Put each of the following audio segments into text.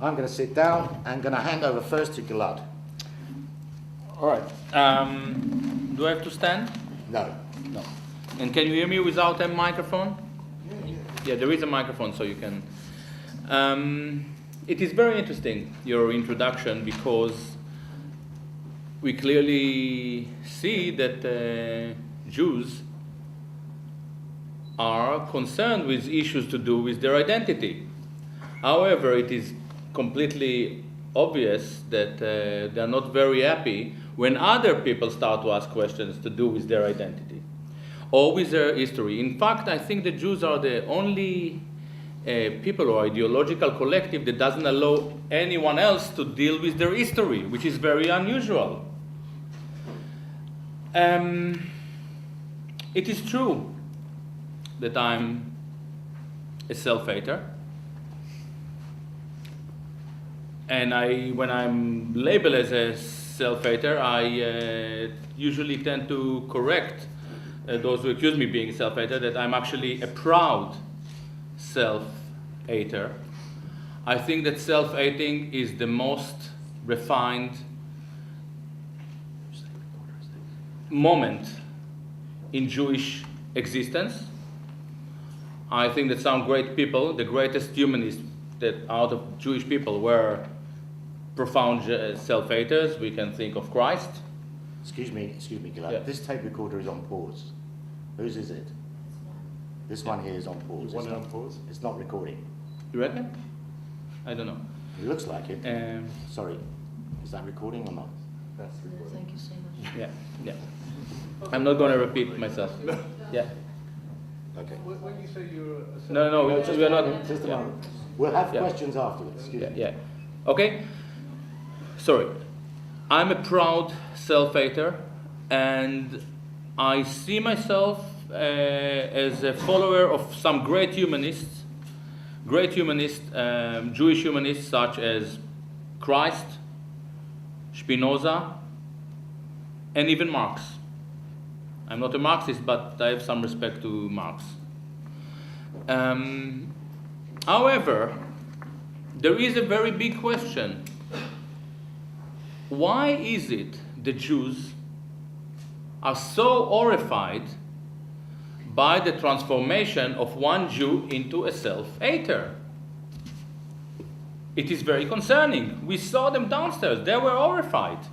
I'm going to sit down and going to hand over first to Gilad. All right. Do I have to stand? No. No. And can you hear me without a microphone? Yeah, there is a microphone, so you can. It is very interesting, your introduction, because we clearly see that Jews are concerned with issues to do with their identity. However, it is completely obvious that they are not very happy when other people start to ask questions to do with their identity or with their history. In fact, I think the Jews are the only people or ideological collective that doesn't allow anyone else to deal with their history, which is very unusual. It is true that I'm a self-hater. And when I'm labeled as a self-hater, I usually tend to correct those who accuse me of being self-hater, that I'm actually a proud self-hater. I think that self-hating is the most refined moment in Jewish existence. I think that some great people, the greatest humanists that out of Jewish people were profound self-haters. We can think of Christ. Excuse me, Gilad. Yeah. This tape recorder is on pause. Whose is it? This one here is on pause. One on pause? It's not recording. You reckon? I don't know. It looks like it. Sorry. Is that recording or not? That's recording. Thank you so much. Yeah. I'm not going to repeat myself. Yeah. Okay. When you say you're a No, we're not. Just a Yeah. moment. We'll have Yeah. questions afterwards. Excuse me. Yeah. Okay. Sorry. I'm a proud self-hater, and I see myself as a follower of some great humanists, Jewish humanists such as Christ, Spinoza, and even Marx. I'm not a Marxist, but I have some respect to Marx. However, there is a very big question. Why is it the Jews are so horrified by the transformation of one Jew into a self-hater? It is very concerning. We saw them downstairs. They were horrified.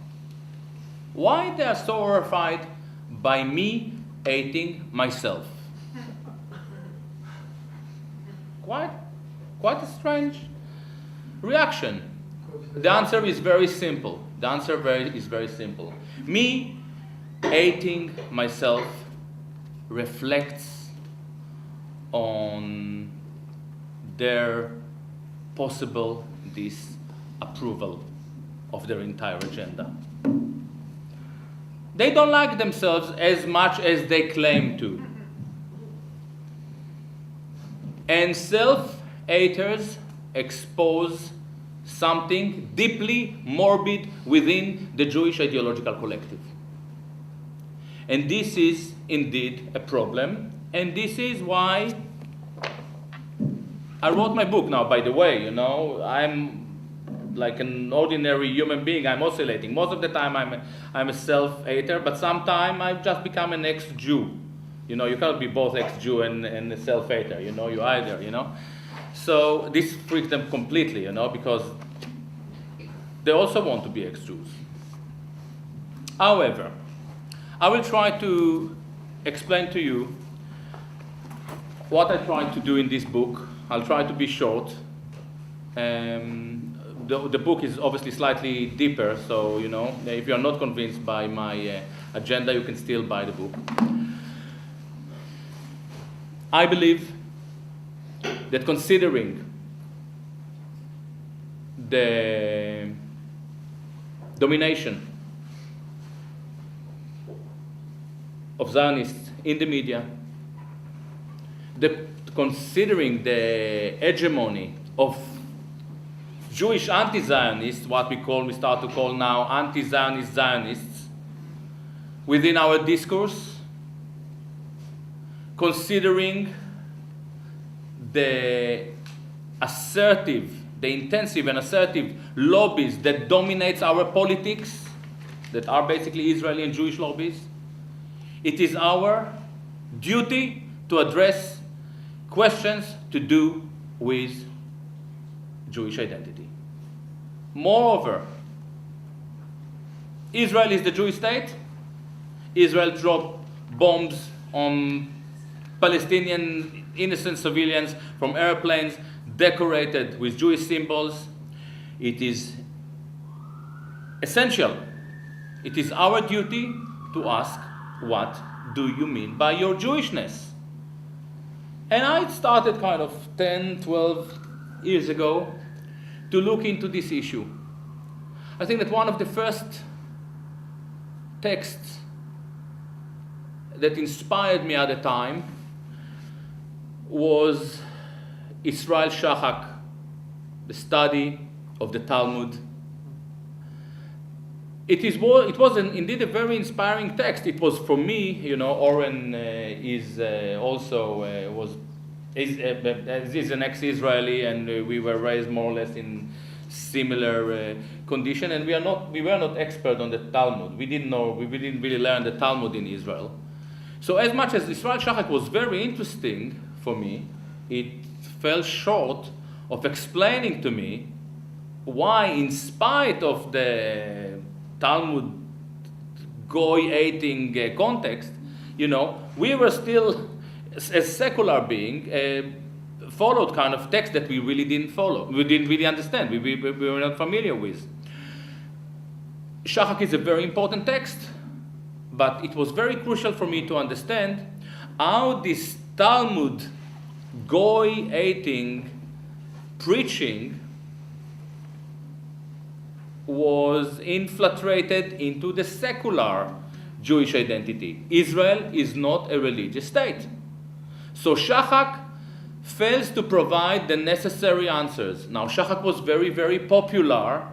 Why they are so horrified by me hating myself? Quite a strange reaction. The answer is very simple. Is very simple. Me hating myself reflects on their possible disapproval of their entire agenda. They don't like themselves as much as they claim to. And self-haters expose something deeply morbid within the Jewish ideological collective. And this is indeed a problem, and this is why I wrote my book. Now, by the way, I'm like an ordinary human being. I'm oscillating. Most of the time I'm a self-hater, but sometimes I've just become an ex-Jew. You cannot be both ex-Jew and a self-hater, you either, So this freaks them completely, because they also want to be ex-Jews. However, I will try to explain to you what I tried to do in this book. I'll try to be short. The book is obviously slightly deeper, so, if you're not convinced by my agenda, you can still buy the book. I believe that considering the domination of Zionists in the media, considering the hegemony of Jewish anti-Zionists, what we start to call now anti-Zionist Zionists, within our discourse, considering the assertive, the intensive and assertive lobbies that dominates our politics, that are basically Israeli and Jewish lobbies, it is our duty to address questions to do with Jewish identity. Moreover, Israel is the Jewish state. Israel dropped bombs on Palestinian innocent civilians from airplanes decorated with Jewish symbols. It is essential. It is our duty to ask, what do you mean by your Jewishness? And I started kind of 10, 12 years ago to look into this issue. I think that one of the first texts that inspired me at the time was Israel Shahak, the study of the Talmud. It was indeed a very inspiring text. It was for me, you know, Oren is an ex-Israeli, and we were raised more or less in similar condition, and we were not expert on the Talmud. We didn't really learn the Talmud in Israel. So as much as Israel Shahak was very interesting for me, it fell short of explaining to me why, in spite of the Talmud goy-hating context, you know, we were still, as secular being, followed kind of text that we really didn't follow. We didn't really understand. We were not familiar with. Shahak is a very important text, but it was very crucial for me to understand how this Talmud goy-hating preaching was infiltrated into the secular Jewish identity. Israel is not a religious state. So Shahak fails to provide the necessary answers. Now, Shahak was very, very popular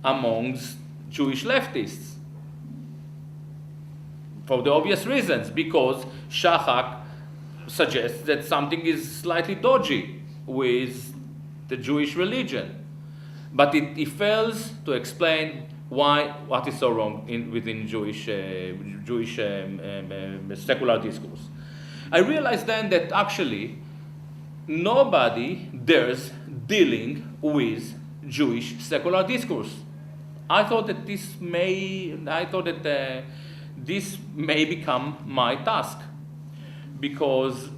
amongst Jewish leftists for the obvious reasons, because Shahak suggests that something is slightly dodgy with the Jewish religion. But it fails to explain what is so wrong within Jewish secular discourse. I realized then that actually nobody dares dealing with Jewish secular discourse. I thought that this may become my task, because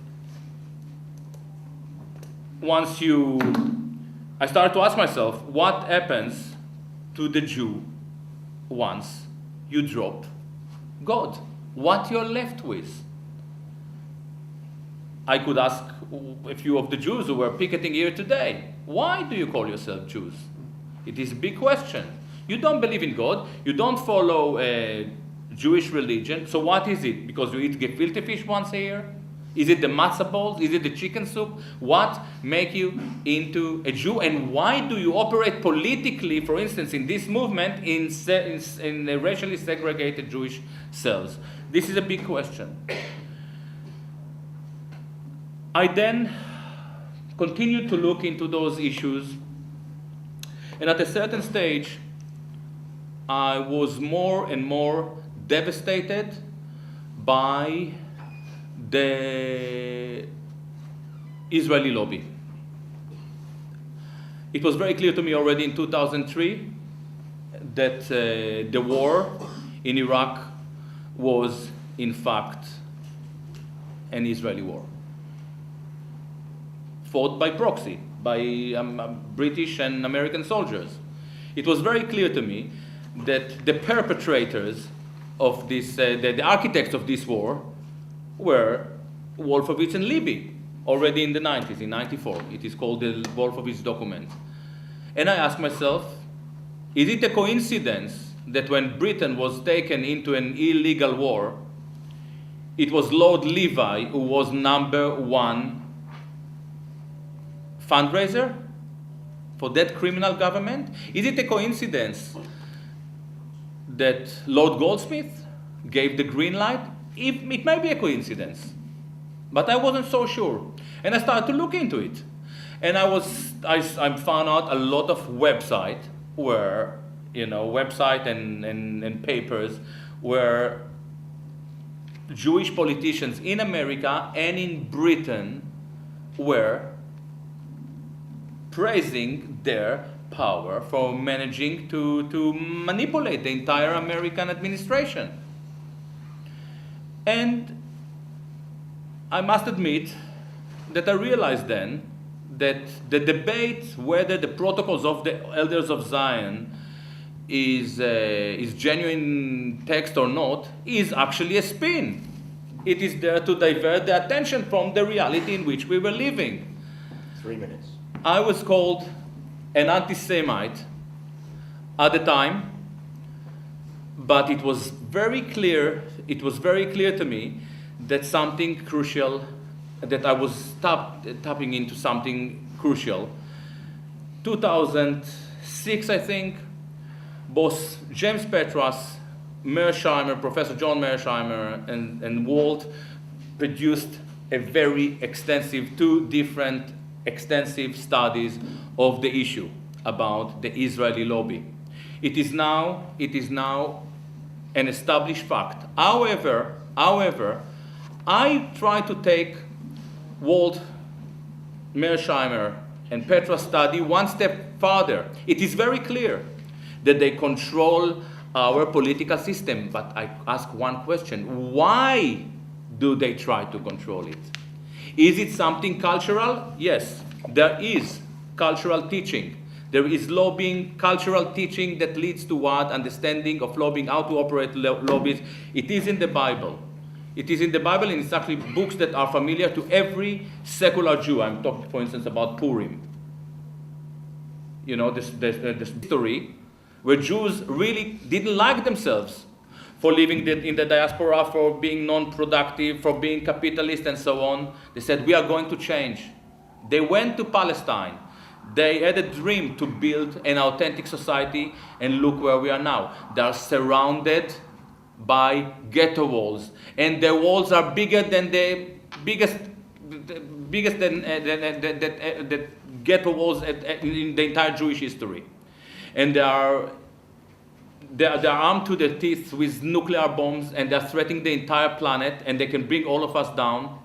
I started to ask myself, what happens to the Jew once you drop God? What you're left with? I could ask a few of the Jews who were picketing here today, why do you call yourself Jews? It is a big question. You don't believe in God, you don't follow Jewish religion, so what is it? Because you eat gefilte fish once a year? Is it the matzah balls? Is it the chicken soup? What makes you into a Jew? And why do you operate politically, for instance, in this movement, in racially segregated Jewish cells? This is a big question. I then continued to look into those issues, and at a certain stage, I was more and more devastated by the Israeli lobby. It was very clear to me already in 2003 that the war in Iraq was, in fact, an Israeli war, fought by proxy, by British and American soldiers. It was very clear to me that the perpetrators of this, the architects of this war, were Wolfowitz and Libby, already in the 90s, in 94. It is called the Wolfowitz document. And I asked myself, is it a coincidence that when Britain was taken into an illegal war, it was Lord Levi who was number one fundraiser for that criminal government? Is it a coincidence that Lord Goldsmith gave the green light? It may be a coincidence, but I wasn't so sure. And I started to look into it. And I found out a lot of website where, website and papers where Jewish politicians in America and in Britain were praising their power for managing to manipulate the entire American administration. And I must admit that I realized then that the debate whether the protocols of the Elders of Zion is genuine text or not is actually a spin. It is there to divert the attention from the reality in which we were living. 3 minutes. I was called an anti-Semite at the time, but it was very clear to me that something crucial, that I was tapping into something crucial. 2006, I think, both James Petras, Mearsheimer, Professor John Mearsheimer, and Walt produced a very extensive, 2 different extensive studies of the issue about the Israeli lobby. It is now an established fact. However, I try to take Walt, Mearsheimer, and Petra's study one step further. It is very clear that they control our political system, but I ask one question: why do they try to control it? Is it something cultural? Yes, there is cultural teaching. There is lobbying, cultural teaching that leads to what? Understanding of lobbying, how to operate lobbies. It is in the Bible. It is in the Bible, and it's actually books that are familiar to every secular Jew. I'm talking, for instance, about Purim. This history where Jews really didn't like themselves for living in the diaspora, for being non-productive, for being capitalist, and so on. They said, we are going to change. They went to Palestine. They had a dream to build an authentic society, and look where we are now. They are surrounded by ghetto walls, and the walls are bigger than the ghetto walls in the entire Jewish history. And they are armed to the teeth with nuclear bombs, and they're threatening the entire planet, and they can bring all of us down.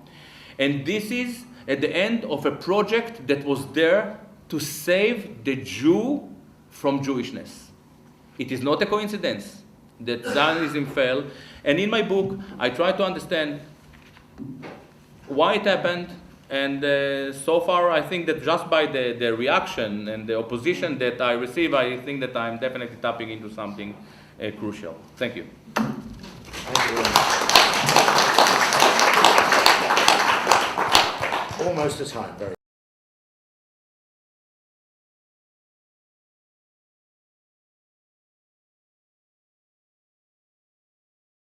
And this is at the end of a project that was there to save the Jew from Jewishness. It is not a coincidence that Zionism fell. And in my book, I try to understand why it happened. And so far, I think that just by the reaction and the opposition that I receive, I think that I'm definitely tapping into something crucial. Thank you. Thank you very much. Almost a time, very